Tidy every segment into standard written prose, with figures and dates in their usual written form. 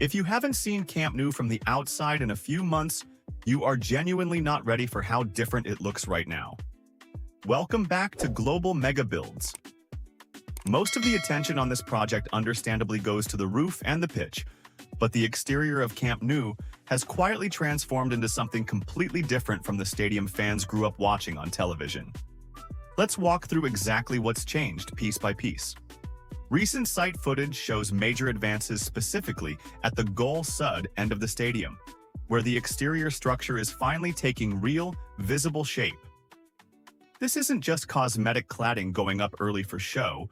If you haven't seen Camp Nou from the outside in a few months, you are genuinely not ready for how different it looks right now. Welcome back to Global Megabuilds. Most of the attention on this project understandably goes to the roof and the pitch, but the exterior of Camp Nou has quietly transformed into something completely different from the stadium fans grew up watching on television. Let's walk through exactly what's changed piece by piece. Recent site footage shows major advances specifically at the Goal Sud end of the stadium, where the exterior structure is finally taking real, visible shape. This isn't just cosmetic cladding going up early for show,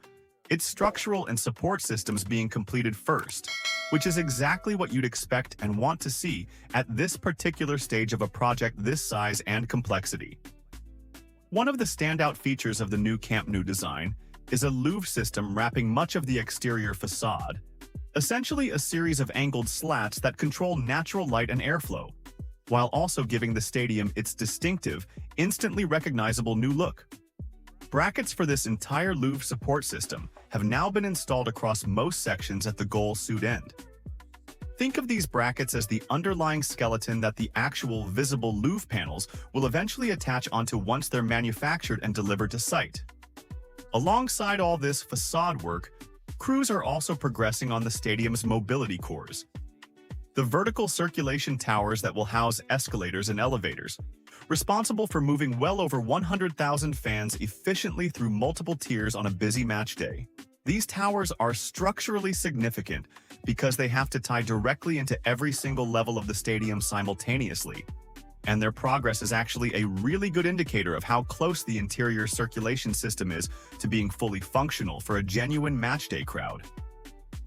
it's structural and support systems being completed first, which is exactly what you'd expect and want to see at this particular stage of a project this size and complexity. One of the standout features of the new Camp Nou design is a louvre system wrapping much of the exterior facade, essentially a series of angled slats that control natural light and airflow, while also giving the stadium its distinctive, instantly recognizable new look. Brackets for this entire louvre support system have now been installed across most sections at the Goal Sud end. Think of these brackets as the underlying skeleton that the actual visible louvre panels will eventually attach onto once they're manufactured and delivered to site. Alongside all this facade work, crews are also progressing on the stadium's mobility cores. The vertical circulation towers that will house escalators and elevators, responsible for moving well over 100,000 fans efficiently through multiple tiers on a busy match day. These towers are structurally significant because they have to tie directly into every single level of the stadium simultaneously, and their progress is actually a really good indicator of how close the interior circulation system is to being fully functional for a genuine matchday crowd.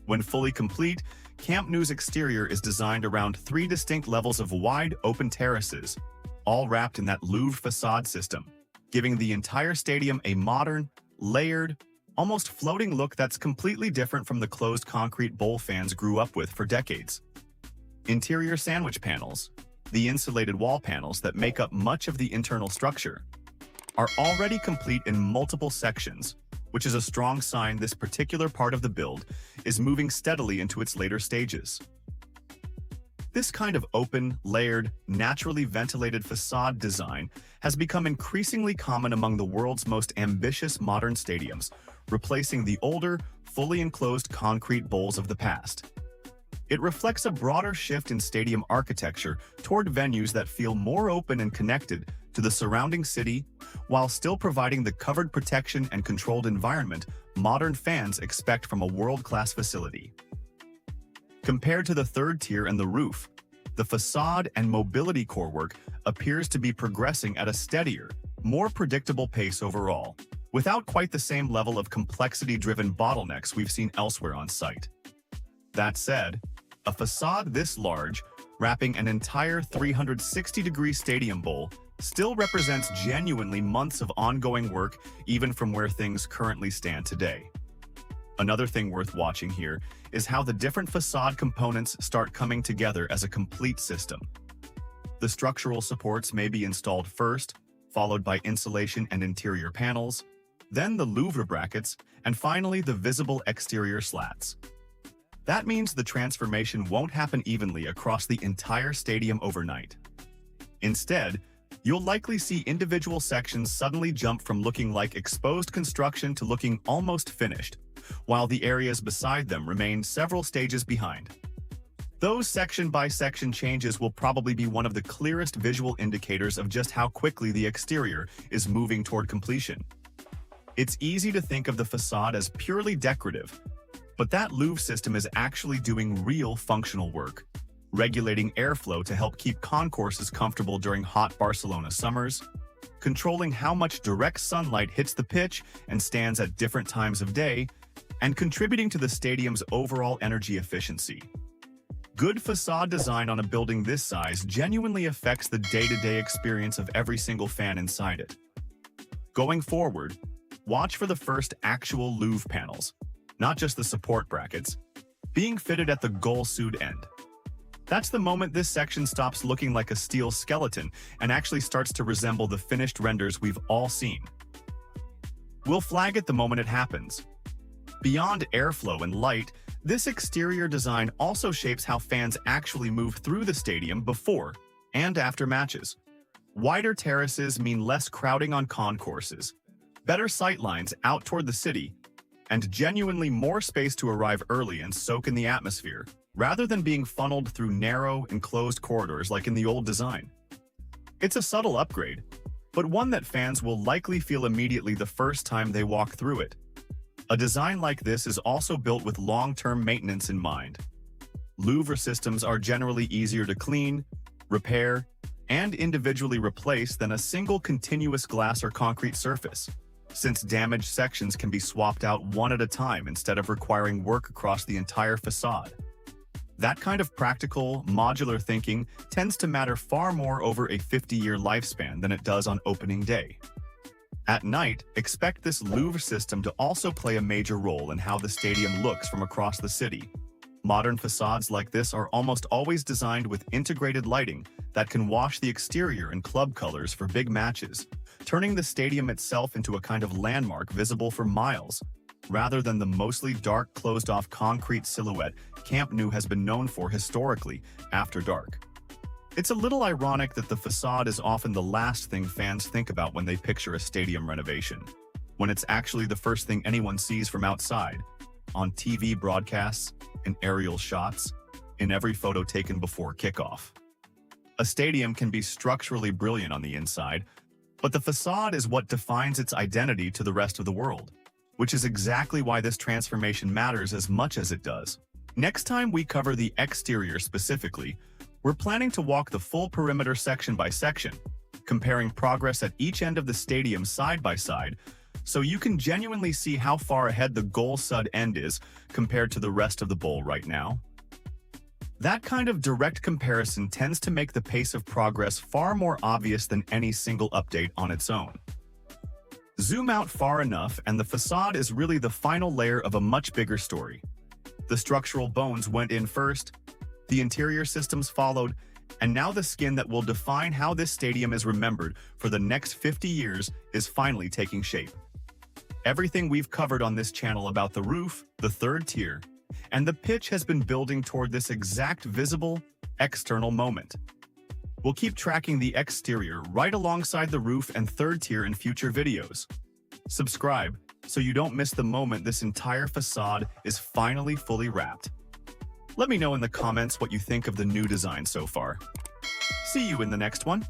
When fully complete, Camp Nou's exterior is designed around 3 distinct levels of wide, open terraces, all wrapped in that louvre facade system, giving the entire stadium a modern, layered, almost floating look that's completely different from the closed concrete bowl fans grew up with for decades. Interior sandwich panels, the insulated wall panels that make up much of the internal structure, are already complete in multiple sections, which is a strong sign this particular part of the build is moving steadily into its later stages. This kind of open, layered, naturally ventilated facade design has become increasingly common among the world's most ambitious modern stadiums, replacing the older, fully enclosed concrete bowls of the past. It reflects a broader shift in stadium architecture toward venues that feel more open and connected to the surrounding city, while still providing the covered protection and controlled environment modern fans expect from a world-class facility. Compared to the third tier and the roof, the facade and mobility core work appears to be progressing at a steadier, more predictable pace overall, without quite the same level of complexity-driven bottlenecks we've seen elsewhere on site. That said, a facade this large, wrapping an entire 360-degree stadium bowl, still represents genuinely months of ongoing work even from where things currently stand today. Another thing worth watching here is how the different facade components start coming together as a complete system. The structural supports may be installed first, followed by insulation and interior panels, then the louvre brackets, and finally the visible exterior slats. That means the transformation won't happen evenly across the entire stadium overnight. Instead, you'll likely see individual sections suddenly jump from looking like exposed construction to looking almost finished, while the areas beside them remain several stages behind. Those section-by-section changes will probably be one of the clearest visual indicators of just how quickly the exterior is moving toward completion. It's easy to think of the facade as purely decorative, but that louvre system is actually doing real functional work, regulating airflow to help keep concourses comfortable during hot Barcelona summers, controlling how much direct sunlight hits the pitch and stands at different times of day, and contributing to the stadium's overall energy efficiency. Good facade design on a building this size genuinely affects the day-to-day experience of every single fan inside it. Going forward, watch for the first actual louvre panels, not just the support brackets, being fitted at the Goal Sud end. That's the moment this section stops looking like a steel skeleton and actually starts to resemble the finished renders we've all seen. We'll flag it the moment it happens. Beyond airflow and light, this exterior design also shapes how fans actually move through the stadium before and after matches. Wider terraces mean less crowding on concourses, better sightlines out toward the city, and genuinely more space to arrive early and soak in the atmosphere, rather than being funneled through narrow, enclosed corridors like in the old design. It's a subtle upgrade, but one that fans will likely feel immediately the first time they walk through it. A design like this is also built with long-term maintenance in mind. Louvre systems are generally easier to clean, repair, and individually replace than a single continuous glass or concrete surface, since damaged sections can be swapped out one at a time instead of requiring work across the entire facade. That kind of practical, modular thinking tends to matter far more over a 50-year lifespan than it does on opening day. At night, expect this Louvre system to also play a major role in how the stadium looks from across the city. Modern facades like this are almost always designed with integrated lighting that can wash the exterior in club colors for big matches, turning the stadium itself into a kind of landmark visible for miles, rather than the mostly dark, closed-off concrete silhouette Camp Nou has been known for historically after dark. It's a little ironic that the facade is often the last thing fans think about when they picture a stadium renovation, when it's actually the first thing anyone sees from outside, on TV broadcasts, in aerial shots, in every photo taken before kickoff. A stadium can be structurally brilliant on the inside, but the facade is what defines its identity to the rest of the world, which is exactly why this transformation matters as much as it does. Next time we cover the exterior specifically, we're planning to walk the full perimeter section by section, comparing progress at each end of the stadium side by side, so you can genuinely see how far ahead the goal sud end is compared to the rest of the bowl right now. That kind of direct comparison tends to make the pace of progress far more obvious than any single update on its own. Zoom out far enough and the facade is really the final layer of a much bigger story. The structural bones went in first, the interior systems followed, and now the skin that will define how this stadium is remembered for the next 50 years is finally taking shape. Everything we've covered on this channel about the roof, the third tier, and the pitch has been building toward this exact visible, external moment. We'll keep tracking the exterior right alongside the roof and third tier in future videos. Subscribe so you don't miss the moment this entire facade is finally fully wrapped. Let me know in the comments what you think of the new design so far. See you in the next one.